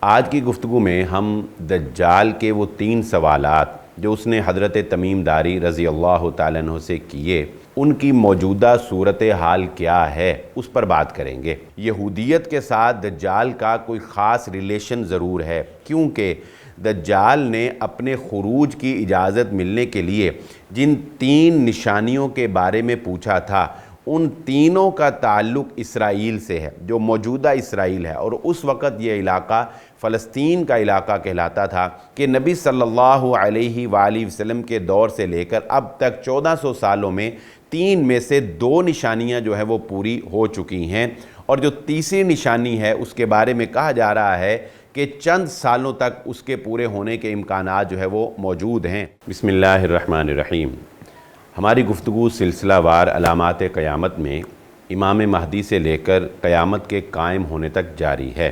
آج کی گفتگو میں ہم دجال کے وہ 3 سوالات جو اس نے حضرت تمیم داری رضی اللہ تعالیٰ عنہ سے کیے، ان کی موجودہ صورتحال کیا ہے اس پر بات کریں گے۔ یہودیت کے ساتھ دجال کا کوئی خاص ریلیشن ضرور ہے، کیونکہ دجال نے اپنے خروج کی اجازت ملنے کے لیے جن 3 نشانیوں کے بارے میں پوچھا تھا، ان تینوں کا تعلق اسرائیل سے ہے، جو موجودہ اسرائیل ہے، اور اس وقت یہ علاقہ فلسطین کا علاقہ کہلاتا تھا کہ نبی صلی اللہ علیہ وآلہ وسلم کے دور سے لے کر اب تک 1400 سالوں میں 3 میں سے 2 نشانیاں جو ہے وہ پوری ہو چکی ہیں، اور جو تیسری نشانی ہے اس کے بارے میں کہا جا رہا ہے کہ چند سالوں تک اس کے پورے ہونے کے امکانات جو ہے وہ موجود ہیں۔ بسم اللہ الرحمن الرحیم۔ ہماری گفتگو سلسلہ وار علامات قیامت میں امام مہدی سے لے کر قیامت کے قائم ہونے تک جاری ہے۔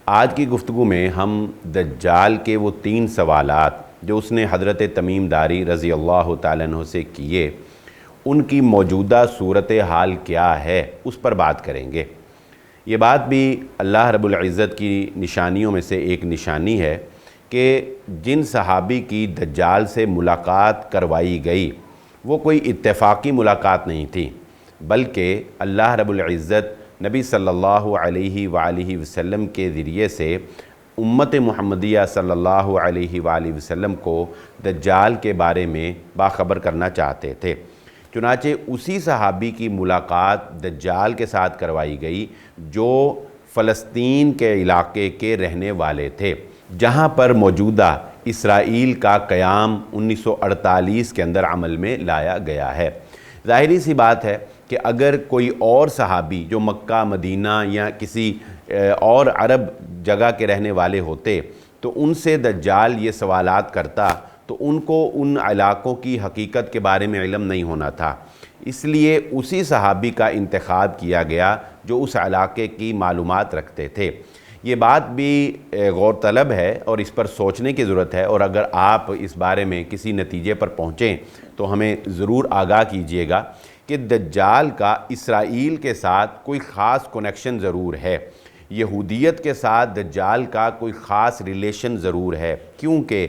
آج کی گفتگو میں ہم دجال کے وہ 3 سوالات جو اس نے حضرت تمیم داری رضی اللہ تعالیٰ عنہ سے کیے، ان کی موجودہ صورتحال کیا ہے اس پر بات کریں گے۔ یہ بات بھی اللہ رب العزت کی نشانیوں میں سے ایک نشانی ہے کہ جن صحابی کی دجال سے ملاقات کروائی گئی وہ کوئی اتفاقی ملاقات نہیں تھی، بلکہ اللہ رب العزت نبی صلی اللہ علیہ وآلہ وسلم کے ذریعے سے امت محمدیہ صلی اللہ علیہ وآلہ وسلم کو دجال کے بارے میں باخبر کرنا چاہتے تھے۔ چنانچہ اسی صحابی کی ملاقات دجال کے ساتھ کروائی گئی جو فلسطین کے علاقے کے رہنے والے تھے، جہاں پر موجودہ اسرائیل کا قیام 1948 کے اندر عمل میں لایا گیا ہے۔ ظاہری سی بات ہے کہ اگر کوئی اور صحابی جو مکہ، مدینہ یا کسی اور عرب جگہ کے رہنے والے ہوتے تو ان سے دجال یہ سوالات کرتا تو ان کو ان علاقوں کی حقیقت کے بارے میں علم نہیں ہونا تھا، اس لیے اسی صحابی کا انتخاب کیا گیا جو اس علاقے کی معلومات رکھتے تھے۔ یہ بات بھی غور طلب ہے اور اس پر سوچنے کی ضرورت ہے، اور اگر آپ اس بارے میں کسی نتیجے پر پہنچیں تو ہمیں ضرور آگاہ کیجئے گا کہ دجال کا اسرائیل کے ساتھ کوئی خاص کنیکشن ضرور ہے، یہودیت کے ساتھ دجال کا کوئی خاص ریلیشن ضرور ہے، کیونکہ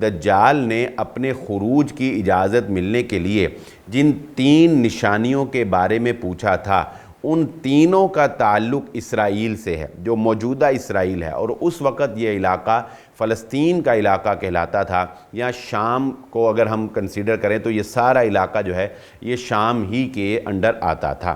دجال نے اپنے خروج کی اجازت ملنے کے لیے جن 3 نشانیوں کے بارے میں پوچھا تھا، ان تینوں کا تعلق اسرائیل سے ہے، جو موجودہ اسرائیل ہے، اور اس وقت یہ علاقہ فلسطین کا علاقہ کہلاتا تھا، یا شام کو اگر ہم کنسیڈر کریں تو یہ سارا علاقہ جو ہے یہ شام ہی کے انڈر آتا تھا۔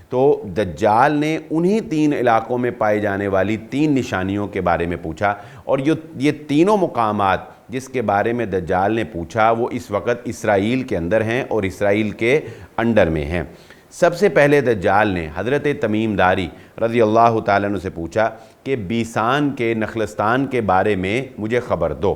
تو دجال نے انہی 3 علاقوں میں پائے جانے والی 3 نشانیوں کے بارے میں پوچھا، اور یہ تینوں مقامات جس کے بارے میں دجال نے پوچھا وہ اس وقت اسرائیل کے اندر ہیں اور اسرائیل کے انڈر میں ہیں۔ سب سے پہلے دجال نے حضرت تمیم داری رضی اللہ تعالیٰ عنہ سے پوچھا کہ بیسان کے نخلستان کے بارے میں مجھے خبر دو،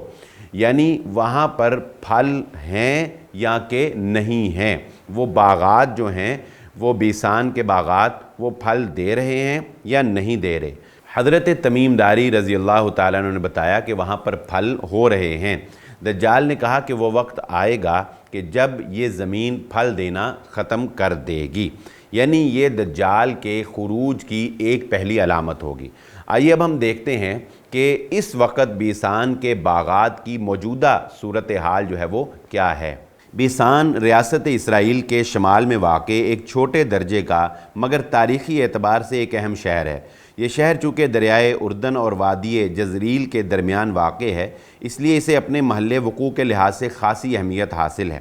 یعنی وہاں پر پھل ہیں یا کہ نہیں ہیں، وہ باغات جو ہیں وہ بیسان کے باغات وہ پھل دے رہے ہیں یا نہیں دے رہے۔ حضرت تمیم داری رضی اللہ تعالیٰ عنہ نے بتایا کہ وہاں پر پھل ہو رہے ہیں۔ دجال نے کہا کہ وہ وقت آئے گا کہ جب یہ زمین پھل دینا ختم کر دے گی، یعنی یہ دجال کے خروج کی ایک پہلی علامت ہوگی۔ آئیے اب ہم دیکھتے ہیں کہ اس وقت بیسان کے باغات کی موجودہ صورتحال جو ہے وہ کیا ہے۔ بیسان ریاست اسرائیل کے شمال میں واقع ایک چھوٹے درجے کا مگر تاریخی اعتبار سے ایک اہم شہر ہے۔ یہ شہر چونکہ دریائے اردن اور وادی جزریل کے درمیان واقع ہے، اس لیے اسے اپنے محل وقوع کے لحاظ سے خاصی اہمیت حاصل ہے۔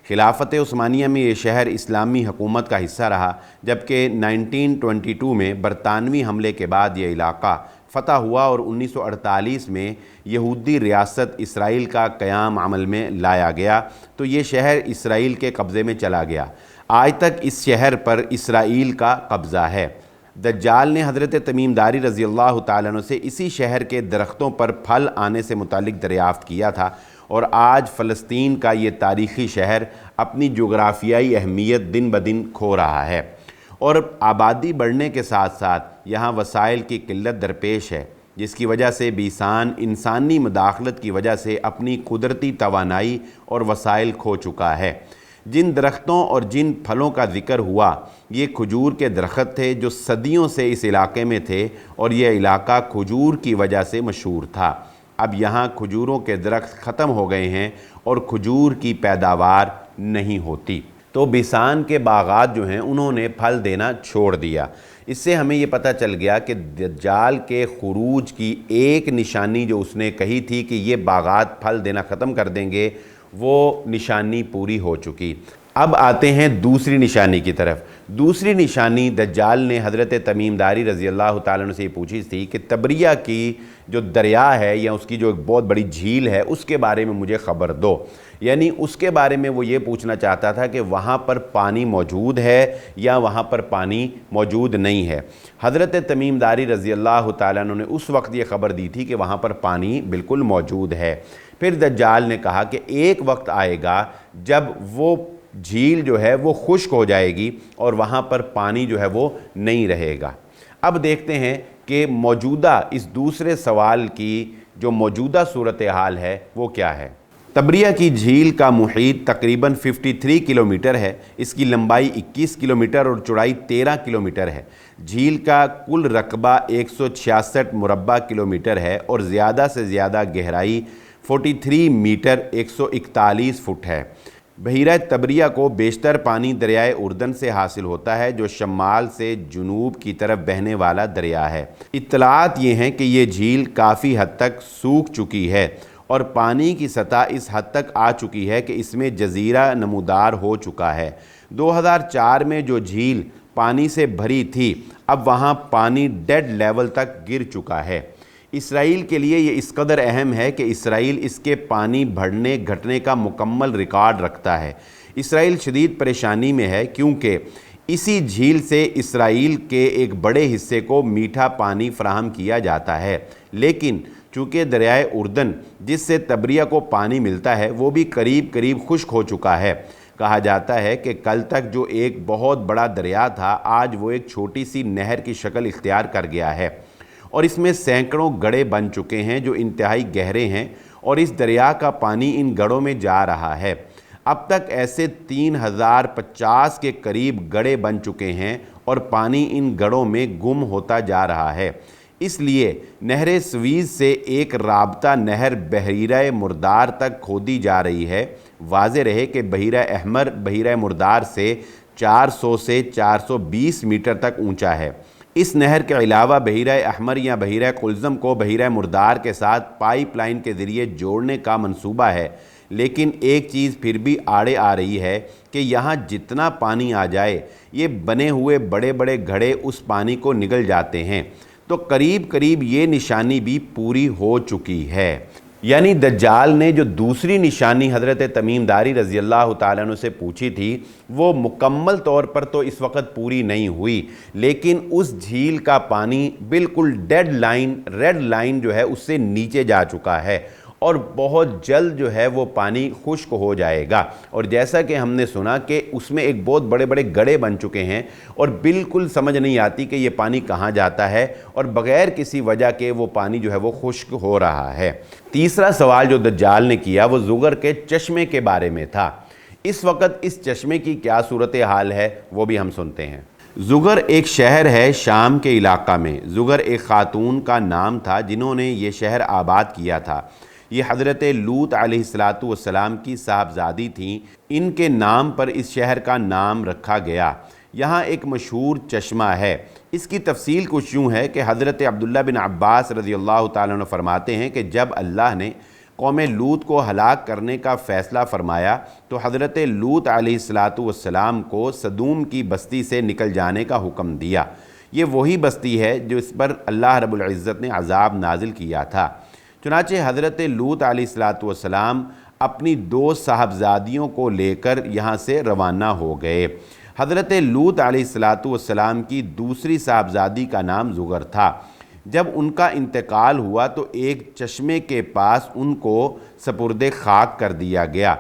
خلافت عثمانیہ میں یہ شہر اسلامی حکومت کا حصہ رہا، جبکہ 1922 میں برطانوی حملے کے بعد یہ علاقہ فتح ہوا اور 1948 میں یہودی ریاست اسرائیل کا قیام عمل میں لایا گیا تو یہ شہر اسرائیل کے قبضے میں چلا گیا۔ آج تک اس شہر پر اسرائیل کا قبضہ ہے۔ دجال نے حضرت تمیم داری رضی اللہ تعالیٰ عنہ سے اسی شہر کے درختوں پر پھل آنے سے متعلق دریافت کیا تھا، اور آج فلسطین کا یہ تاریخی شہر اپنی جغرافیائی اہمیت دن بدن کھو رہا ہے، اور آبادی بڑھنے کے ساتھ ساتھ یہاں وسائل کی قلت درپیش ہے، جس کی وجہ سے بیسان انسانی مداخلت کی وجہ سے اپنی قدرتی توانائی اور وسائل کھو چکا ہے۔ جن درختوں اور جن پھلوں کا ذکر ہوا یہ کھجور کے درخت تھے جو صدیوں سے اس علاقے میں تھے، اور یہ علاقہ کھجور کی وجہ سے مشہور تھا۔ اب یہاں کھجوروں کے درخت ختم ہو گئے ہیں اور کھجور کی پیداوار نہیں ہوتی، تو بسان کے باغات جو ہیں انہوں نے پھل دینا چھوڑ دیا۔ اس سے ہمیں یہ پتہ چل گیا کہ دجال کے خروج کی ایک نشانی جو اس نے کہی تھی کہ یہ باغات پھل دینا ختم کر دیں گے، وہ نشانی پوری ہو چکی۔ اب آتے ہیں دوسری نشانی کی طرف۔ دوسری نشانی دجال نے حضرت تمیم داری رضی اللہ تعالیٰ عنہ سے یہ پوچھی تھی کہ تبریہ کی جو دریا ہے یا اس کی جو ایک بہت بڑی جھیل ہے اس کے بارے میں مجھے خبر دو، یعنی اس کے بارے میں وہ یہ پوچھنا چاہتا تھا کہ وہاں پر پانی موجود ہے یا وہاں پر پانی موجود نہیں ہے۔ حضرت تمیم داری رضی اللہ تعالیٰ عنہ نے اس وقت یہ خبر دی تھی کہ وہاں پر پانی بالکل موجود ہے۔ پھر دجال نے کہا کہ ایک وقت آئے گا جب وہ جھیل جو ہے وہ خشک ہو جائے گی اور وہاں پر پانی جو ہے وہ نہیں رہے گا۔ اب دیکھتے ہیں کہ موجودہ اس دوسرے سوال کی جو موجودہ صورتحال ہے وہ کیا ہے۔ تبریہ کی جھیل کا محیط تقریباً 53 کلومیٹر ہے، اس کی لمبائی 21 کلومیٹر اور چوڑائی 13 کلومیٹر ہے۔ جھیل کا کل رقبہ 166 مربع کلومیٹر ہے اور زیادہ سے زیادہ گہرائی 43 میٹر 141 فٹ ہے۔ بحیرہ تبریہ کو بیشتر پانی دریائے اردن سے حاصل ہوتا ہے جو شمال سے جنوب کی طرف بہنے والا دریا ہے۔ اطلاعات یہ ہیں کہ یہ جھیل کافی حد تک سوکھ چکی ہے اور پانی کی سطح اس حد تک آ چکی ہے کہ اس میں جزیرہ نمودار ہو چکا ہے۔ 2004 میں جو جھیل پانی سے بھری تھی اب وہاں پانی ڈیڈ لیول تک گر چکا ہے۔ اسرائیل کے لیے یہ اس قدر اہم ہے کہ اسرائیل اس کے پانی بڑھنے گھٹنے کا مکمل ریکارڈ رکھتا ہے۔ اسرائیل شدید پریشانی میں ہے کیونکہ اسی جھیل سے اسرائیل کے ایک بڑے حصے کو میٹھا پانی فراہم کیا جاتا ہے، لیکن چونکہ دریائے اردن جس سے تبریہ کو پانی ملتا ہے وہ بھی قریب قریب خشک ہو چکا ہے۔ کہا جاتا ہے کہ کل تک جو ایک بہت بڑا دریا تھا آج وہ ایک چھوٹی سی نہر کی شکل اختیار کر گیا ہے، اور اس میں سینکڑوں گڑھے بن چکے ہیں جو انتہائی گہرے ہیں، اور اس دریا کا پانی ان گڑھوں میں جا رہا ہے۔ اب تک ایسے 3050 کے قریب گڑھے بن چکے ہیں اور پانی ان گڑھوں میں گم ہوتا جا رہا ہے۔ اس لیے نہر سویز سے ایک رابطہ نہر بحیرہ مردار تک کھودی جا رہی ہے۔ واضح رہے کہ بحیرہ احمر بحیرہ مردار سے 400 سے 420 میٹر تک اونچا ہے۔ اس نہر کے علاوہ بحیرہ احمر یا بحیرہ قلزم کو بحیرہ مردار کے ساتھ پائپ لائن کے ذریعے جوڑنے کا منصوبہ ہے، لیکن ایک چیز پھر بھی آڑے آ رہی ہے کہ یہاں جتنا پانی آ جائے یہ بنے ہوئے بڑے بڑے گھڑے اس پانی کو نگل جاتے ہیں، تو قریب قریب یہ نشانی بھی پوری ہو چکی ہے۔ یعنی دجال نے جو دوسری نشانی حضرت تمیم داری رضی اللہ تعالیٰ عنہ سے پوچھی تھی وہ مکمل طور پر تو اس وقت پوری نہیں ہوئی، لیکن اس جھیل کا پانی بالکل ریڈ لائن جو ہے اس سے نیچے جا چکا ہے اور بہت جلد جو ہے وہ پانی خشک ہو جائے گا۔ اور جیسا کہ ہم نے سنا کہ اس میں ایک بہت بڑے بڑے گڑھے بن چکے ہیں اور بالکل سمجھ نہیں آتی کہ یہ پانی کہاں جاتا ہے، اور بغیر کسی وجہ کے وہ پانی جو ہے وہ خشک ہو رہا ہے۔ تیسرا سوال جو دجال نے کیا وہ زغر کے چشمے کے بارے میں تھا۔ اس وقت اس چشمے کی کیا صورتحال ہے وہ بھی ہم سنتے ہیں۔ زغر ایک شہر ہے شام کے علاقہ میں۔ زغر ایک خاتون کا نام تھا جنہوں نے یہ شہر آباد کیا تھا۔ یہ حضرت لوط علیہ السلام کی صاحبزادی تھیں، ان کے نام پر اس شہر کا نام رکھا گیا۔ یہاں ایک مشہور چشمہ ہے۔ اس کی تفصیل کچھ یوں ہے کہ حضرت عبداللہ بن عباس رضی اللہ تعالیٰ عنہ فرماتے ہیں کہ جب اللہ نے قوم لوط کو ہلاک کرنے کا فیصلہ فرمایا تو حضرت لوط علیہ السلام کو سدوم کی بستی سے نکل جانے کا حکم دیا۔ یہ وہی بستی ہے جو اس پر اللہ رب العزت نے عذاب نازل کیا تھا۔ چنانچہ حضرت لوط علیہ السلام اپنی 2 صاحبزادیوں کو لے کر یہاں سے روانہ ہو گئے۔ حضرت لوط علیہ السلام کی دوسری صاحبزادی کا نام زغر تھا۔ جب ان کا انتقال ہوا تو ایک چشمے کے پاس ان کو سپرد خاک کر دیا گیا۔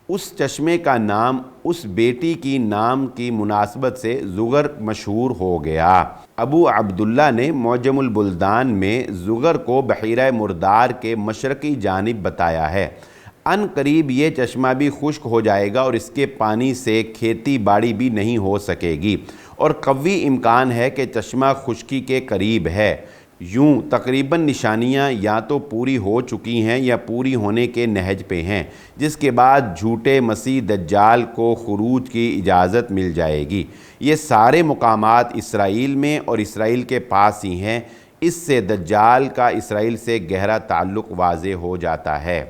اس چشمے کا نام اس بیٹی کی نام کی مناسبت سے زغر مشہور ہو گیا۔ ابو عبداللہ نے معجم البلدان میں زغر کو بحیرہ مردار کے مشرقی جانب بتایا ہے۔ ان قریب یہ چشمہ بھی خشک ہو جائے گا اور اس کے پانی سے کھیتی باڑی بھی نہیں ہو سکے گی، اور قوی امکان ہے کہ چشمہ خشکی کے قریب ہے۔ یوں تقریباً نشانیاں یا تو پوری ہو چکی ہیں یا پوری ہونے کے نہج پہ ہیں، جس کے بعد جھوٹے مسیح دجال کو خروج کی اجازت مل جائے گی۔ یہ سارے مقامات اسرائیل میں اور اسرائیل کے پاس ہی ہیں۔ اس سے دجال کا اسرائیل سے گہرا تعلق واضح ہو جاتا ہے۔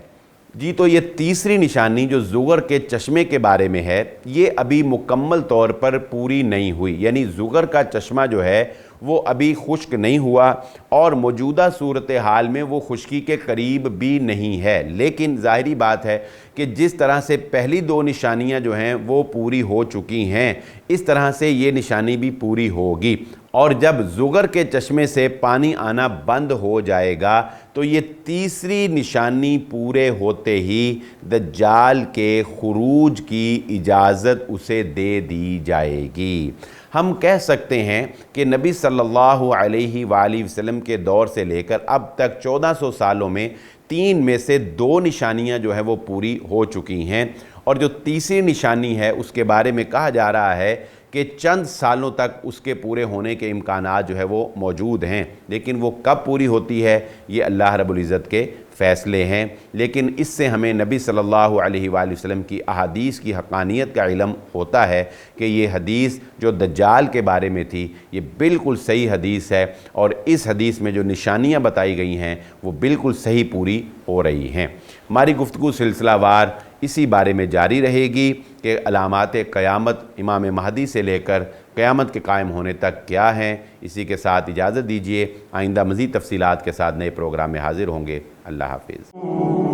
جی تو یہ تیسری نشانی جو زغر کے چشمے کے بارے میں ہے، یہ ابھی مکمل طور پر پوری نہیں ہوئی، یعنی زغر کا چشمہ جو ہے وہ ابھی خشک نہیں ہوا، اور موجودہ صورتحال میں وہ خشکی کے قریب بھی نہیں ہے۔ لیکن ظاہری بات ہے کہ جس طرح سے پہلی دو نشانیاں جو ہیں وہ پوری ہو چکی ہیں، اس طرح سے یہ نشانی بھی پوری ہوگی، اور جب زغر کے چشمے سے پانی آنا بند ہو جائے گا تو یہ تیسری نشانی پورے ہوتے ہی دجال کے خروج کی اجازت اسے دے دی جائے گی۔ ہم کہہ سکتے ہیں کہ نبی صلی اللہ علیہ وآلہ وسلم کے دور سے لے کر اب تک 1400 سالوں میں 3 میں سے 2 نشانیاں جو ہیں وہ پوری ہو چکی ہیں، اور جو تیسری نشانی ہے اس کے بارے میں کہا جا رہا ہے کہ چند سالوں تک اس کے پورے ہونے کے امکانات جو ہے وہ موجود ہیں، لیکن وہ کب پوری ہوتی ہے یہ اللہ رب العزت کے فیصلے ہیں۔ لیکن اس سے ہمیں نبی صلی اللہ علیہ وآلہ وسلم کی احادیث کی حقانیت کا علم ہوتا ہے کہ یہ حدیث جو دجال کے بارے میں تھی یہ بالکل صحیح حدیث ہے، اور اس حدیث میں جو نشانیاں بتائی گئی ہیں وہ بالکل صحیح پوری ہو رہی ہیں۔ ہماری گفتگو سلسلہ وار اسی بارے میں جاری رہے گی کہ علامات قیامت امام مہدی سے لے کر قیامت کے قائم ہونے تک کیا ہیں۔ اسی کے ساتھ اجازت دیجیے، آئندہ مزید تفصیلات کے ساتھ نئے پروگرام میں حاضر ہوں گے۔ اللہ حافظ۔